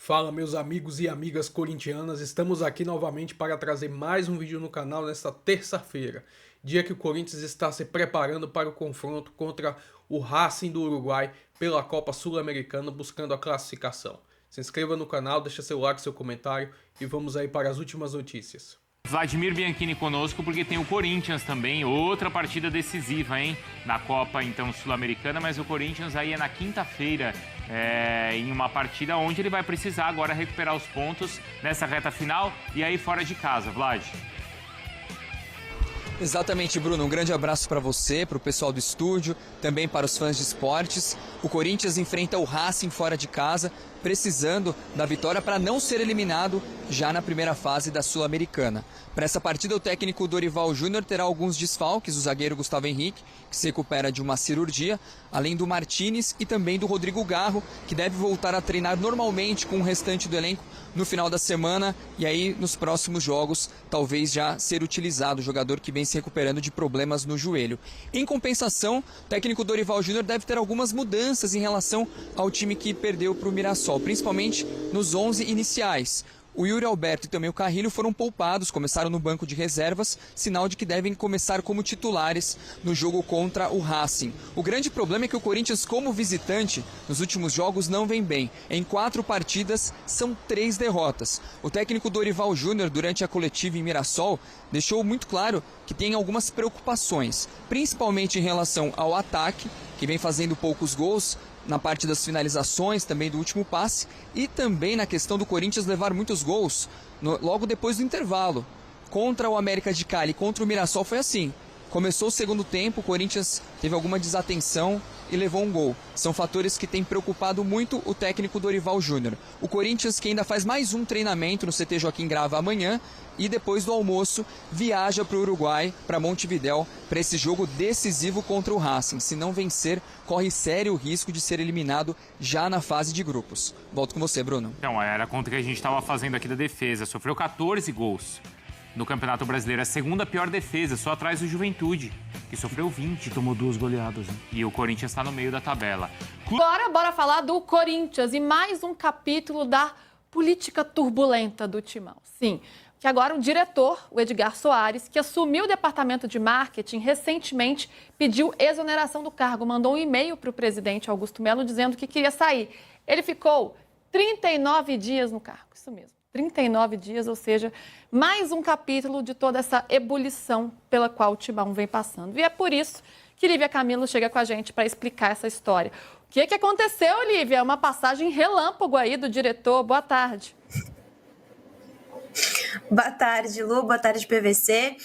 Fala, meus amigos e amigas corintianas, estamos aqui novamente para trazer mais um vídeo no canal nesta terça-feira, dia que o Corinthians está se preparando para o confronto contra o Racing do Uruguai pela Copa Sul-Americana, buscando a classificação. Se inscreva no canal, deixa seu like, seu comentário e vamos aí para as últimas notícias. Vladimir Bianchini conosco porque tem o Corinthians também, outra partida decisiva, hein? Na Copa, então, Sul-Americana, mas o Corinthians aí é na quinta-feira, em uma partida onde ele vai precisar agora recuperar os pontos nessa reta final e aí fora de casa, Vlad. Exatamente, Bruno. Um grande abraço para você, para o pessoal do estúdio, também para os fãs de esportes. O Corinthians enfrenta o Racing fora de casa, precisando da vitória para não ser eliminado já na primeira fase da Sul-Americana. Para essa partida, o técnico Dorival Júnior terá alguns desfalques, o zagueiro Gustavo Henrique, que se recupera de uma cirurgia, além do Martínez e também do Rodrigo Garro, que deve voltar a treinar normalmente com o restante do elenco no final da semana e aí nos próximos jogos talvez já ser utilizado, o jogador que vem se recuperando de problemas no joelho. Em compensação, o técnico Dorival Júnior deve ter algumas mudanças em relação ao time que perdeu para o Mirassol, principalmente nos 11 iniciais. O Yuri Alberto e também o Carrilho foram poupados, começaram no banco de reservas, sinal de que devem começar como titulares no jogo contra o Racing. O grande problema é que o Corinthians, como visitante, nos últimos jogos não vem bem. Em 4 partidas, são 3 derrotas. O técnico Dorival Júnior, durante a coletiva em Mirassol, deixou muito claro que tem algumas preocupações, principalmente em relação ao ataque, que vem fazendo poucos gols, na parte das finalizações, também do último passe, e também na questão do Corinthians levar muitos gols logo depois do intervalo. Contra o América de Cali, contra o Mirassol foi assim. Começou o segundo tempo, o Corinthians teve alguma desatenção e levou um gol. São fatores que têm preocupado muito o técnico Dorival Júnior. O Corinthians, que ainda faz mais um treinamento no CT Joaquim Grava amanhã, e depois do almoço viaja para o Uruguai, para Montevidéu, para esse jogo decisivo contra o Racing. Se não vencer, corre sério risco de ser eliminado já na fase de grupos. Volto com você, Bruno. Então, era a conta que a gente estava fazendo aqui da defesa. Sofreu 14 gols no Campeonato Brasileiro. A segunda pior defesa, só atrás do Juventude, que sofreu 20. Tomou 2 goleadas, né? E o Corinthians está no meio da tabela. Bora falar do Corinthians e mais um capítulo da política turbulenta do Timão. Sim, que agora o diretor, o Edgar Soares, que assumiu o departamento de marketing recentemente, pediu exoneração do cargo, mandou um e-mail para o presidente Augusto Melo dizendo que queria sair. Ele ficou 39 dias no cargo, isso mesmo, 39 dias, ou seja, mais um capítulo de toda essa ebulição pela qual o Timão vem passando. E é por isso que Lívia Camilo chega com a gente para explicar essa história. O que aconteceu, Lívia? Uma passagem relâmpago aí do diretor. Boa tarde. Boa tarde, Lu. Boa tarde, PVC.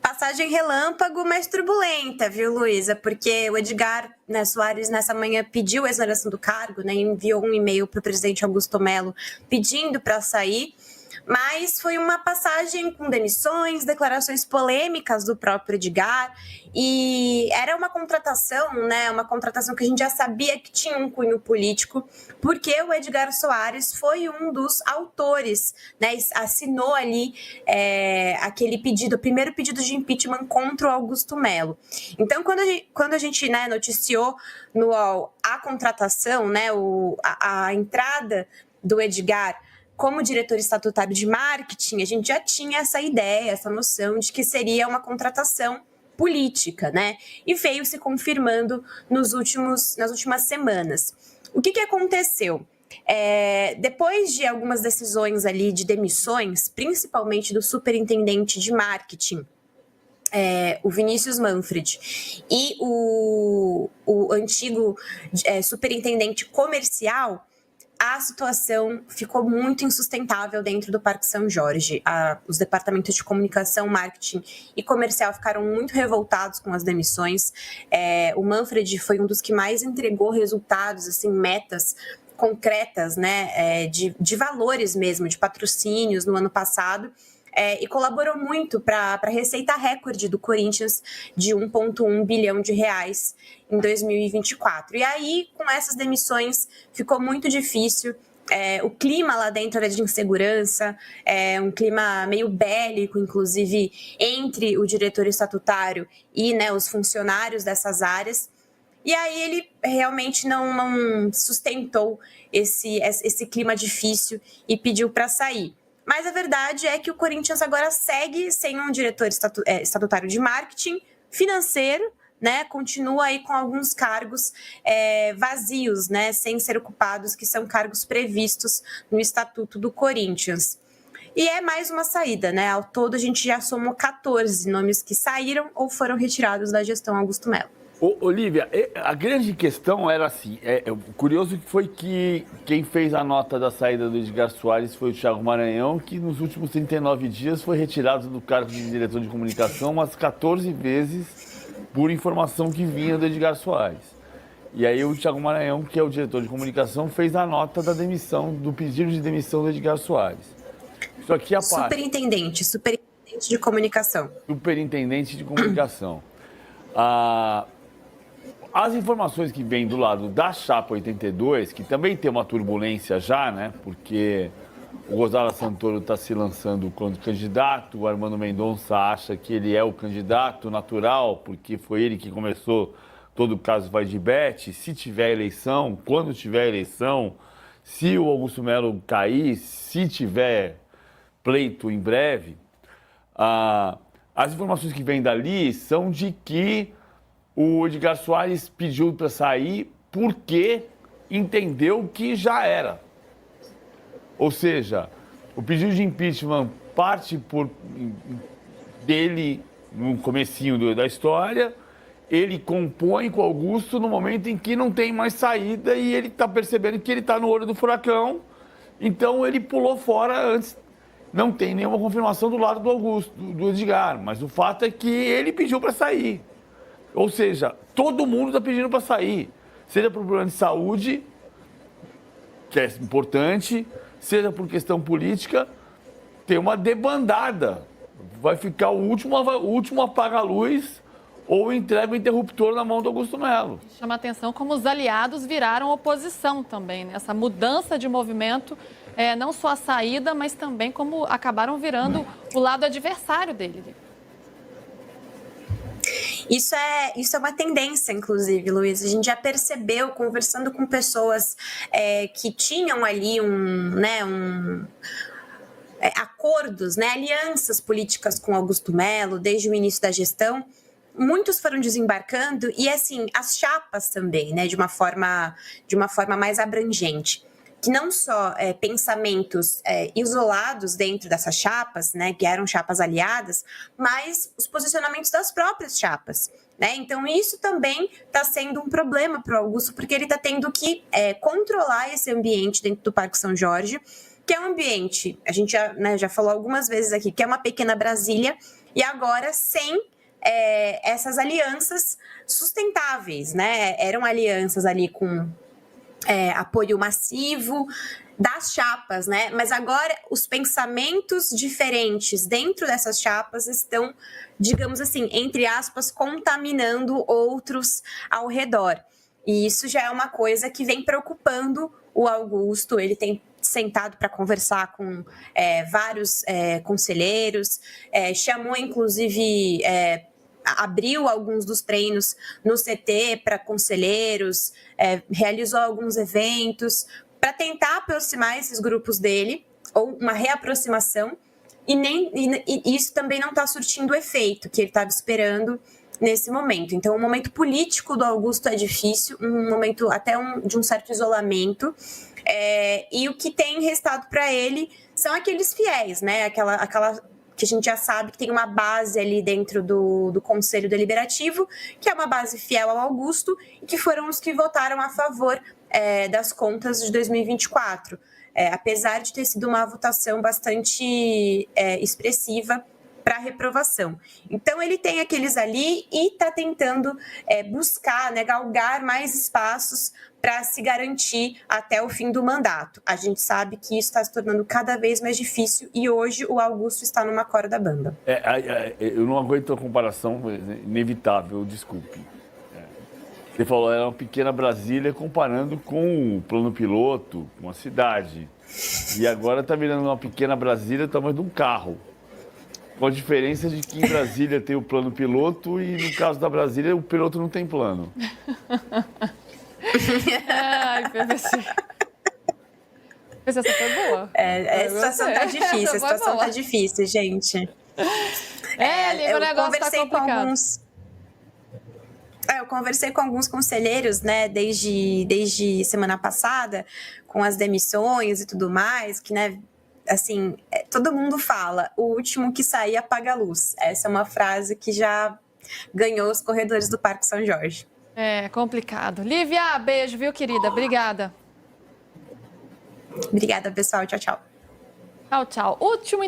Passagem relâmpago, mas turbulenta, viu, Luísa? Porque o Edgar Soares, nessa manhã, pediu a exoneração do cargo, né? Enviou um e-mail para o presidente Augusto Melo pedindo para sair. Mas foi uma passagem com demissões, declarações polêmicas do próprio Edgar, e era uma contratação, né? Uma contratação que a gente já sabia que tinha um cunho político, porque o Edgar Soares foi um dos autores, né? Assinou ali aquele pedido, o primeiro pedido de impeachment contra o Augusto Melo. Então, quando a gente né, noticiou no UOL a contratação, né? A entrada do Edgar como diretor estatutário de marketing, a gente já tinha essa ideia, essa noção de que seria uma contratação política, né? E veio se confirmando nas últimas semanas. O que aconteceu? Depois de algumas decisões ali de demissões, principalmente do superintendente de marketing, o Vinícius Manfred, e o antigo superintendente comercial, a situação ficou muito insustentável dentro do Parque São Jorge. Os departamentos de comunicação, marketing e comercial ficaram muito revoltados com as demissões. O Manfred foi um dos que mais entregou resultados, assim, metas concretas, né, de valores mesmo, de patrocínios no ano passado. E colaborou muito para a receita recorde do Corinthians de 1,1 bilhão de reais em 2024. E aí, com essas demissões, ficou muito difícil. O clima lá dentro era de insegurança, um clima meio bélico, inclusive, entre o diretor estatutário e, né, os funcionários dessas áreas. E aí ele realmente não sustentou esse clima difícil e pediu para sair. Mas a verdade é que o Corinthians agora segue sem um diretor estatutário de marketing, financeiro, né? Continua aí com alguns cargos vazios, né? Sem ser ocupados, que são cargos previstos no Estatuto do Corinthians. E é mais uma saída, né? Ao todo, a gente já somou 14 nomes que saíram ou foram retirados da gestão Augusto Melo. Olívia, a grande questão era assim, o curioso foi que quem fez a nota da saída do Edgar Soares foi o Thiago Maranhão, que nos últimos 39 dias foi retirado do cargo de diretor de comunicação umas 14 vezes por informação que vinha do Edgar Soares. E aí o Thiago Maranhão, que é o diretor de comunicação, fez a nota da demissão, do pedido de demissão do Edgar Soares. Isso aqui é a parte. Superintendente de comunicação. Superintendente de comunicação. As informações que vêm do lado da Chapa 82, que também tem uma turbulência já, né? Porque o Gonzalo Santoro está se lançando como candidato, o Armando Mendonça acha que ele é o candidato natural, porque foi ele que começou todo o caso vai de bet. Se tiver eleição, quando tiver eleição, se o Augusto Melo cair, se tiver pleito em breve, as informações que vêm dali são de que o Edgar Soares pediu para sair porque entendeu que já era. Ou seja, o pedido de impeachment parte dele no comecinho da história, ele compõe com o Augusto no momento em que não tem mais saída e ele está percebendo que ele está no olho do furacão, então ele pulou fora antes. Não tem nenhuma confirmação do lado do Augusto, do Edgar, mas o fato é que ele pediu para sair. Ou seja, todo mundo está pedindo para sair, seja por problema de saúde, que é importante, seja por questão política, tem uma debandada. Vai ficar o último apaga-luz ou entrega o interruptor na mão do Augusto Melo. Chama a atenção como os aliados viraram oposição também, né? Essa mudança de movimento, não só a saída, mas também como acabaram virando o lado adversário dele. Isso é uma tendência, inclusive, Luiz. A gente já percebeu, conversando com pessoas que tinham ali acordos, né, alianças políticas com Augusto Melo desde o início da gestão. Muitos foram desembarcando e, assim, as chapas também, né, de uma forma mais abrangente. Que não só pensamentos isolados dentro dessas chapas, né, que eram chapas aliadas, mas os posicionamentos das próprias chapas. Né? Então, isso também está sendo um problema para o Augusto, porque ele está tendo que controlar esse ambiente dentro do Parque São Jorge, que é um ambiente, a gente já falou algumas vezes aqui, que é uma pequena Brasília, e agora sem essas alianças sustentáveis. Né? Eram alianças ali com apoio massivo das chapas, né? Mas agora os pensamentos diferentes dentro dessas chapas estão, digamos assim, entre aspas, contaminando outros ao redor. E isso já é uma coisa que vem preocupando o Augusto. Ele tem sentado para conversar com vários conselheiros, chamou inclusive abriu alguns dos treinos no CT para conselheiros, realizou alguns eventos para tentar aproximar esses grupos dele, ou uma reaproximação, e isso também não está surtindo o efeito que ele estava esperando nesse momento. Então, o momento político do Augusto é difícil, um momento até de um certo isolamento, e o que tem restado para ele são aqueles fiéis, né? Aquela que a gente já sabe que tem uma base ali dentro do Conselho Deliberativo, que é uma base fiel ao Augusto, e que foram os que votaram a favor das contas de 2024, apesar de ter sido uma votação bastante expressiva para reprovação. Então, ele tem aqueles ali e está tentando buscar, né, galgar mais espaços para se garantir até o fim do mandato. A gente sabe que isso está se tornando cada vez mais difícil e hoje o Augusto está numa corda bamba. Eu não aguento a comparação, inevitável, desculpe. Você falou, era uma pequena Brasília comparando com o plano piloto, com a cidade. E agora está virando uma pequena Brasília do tamanho de um carro. Com a diferença de que em Brasília tem o plano piloto e no caso da Brasília o piloto não tem plano. Ai, PVC. Essa foi boa. A situação tá difícil, a situação tá difícil, gente. O negócio tá complicado. Eu conversei com alguns conselheiros, né, desde semana passada, com as demissões e tudo mais, que, né, assim, todo mundo fala, o último que sair apaga a luz. Essa é uma frase que já ganhou os corredores do Parque São Jorge. É complicado. Lívia, beijo, viu, querida? Obrigada. Obrigada, pessoal. Tchau, tchau. Tchau, tchau. Último